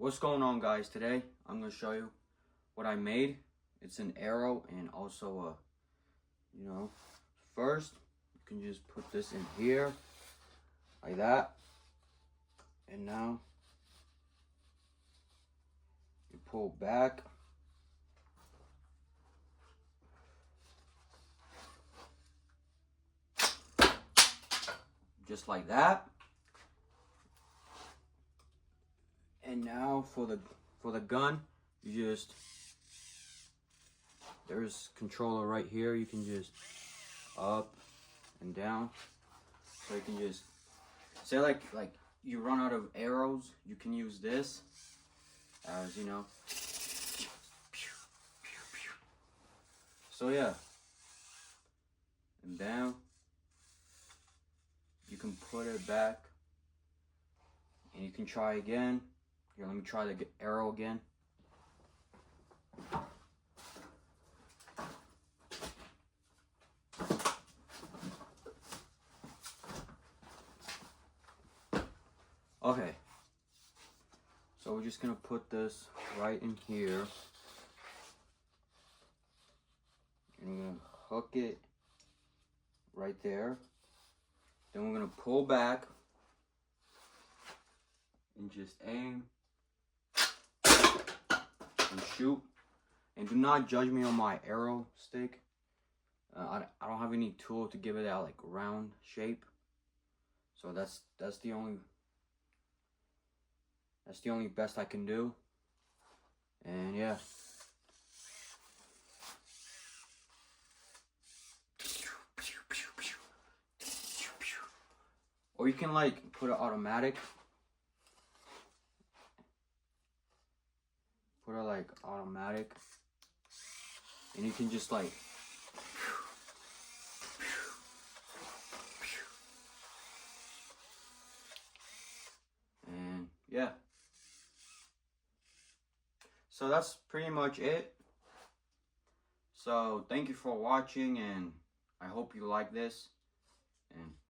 What's going on, guys? Today I'm gonna show you what I made. It's an arrow and also first you can just put this in here like that, and now you pull back just like that. And now for the gun, there's controller right here. You can just up and down. So you can just say like you run out of arrows, you can use this as So yeah. And down. You can put it back. And you can try again. Here, let me try the arrow again. Okay. So we're just gonna put this right in here. And we're gonna hook it right there. Then we're gonna pull back and just aim and shoot. And do not judge me on my arrow stick. I don't have any tool to give it that like round shape. So that's the only best I can do. And yeah. Or you can like put it automatic. Put it like automatic. And you can just like and yeah. So that's pretty much it. So thank you for watching, and I hope you like this. And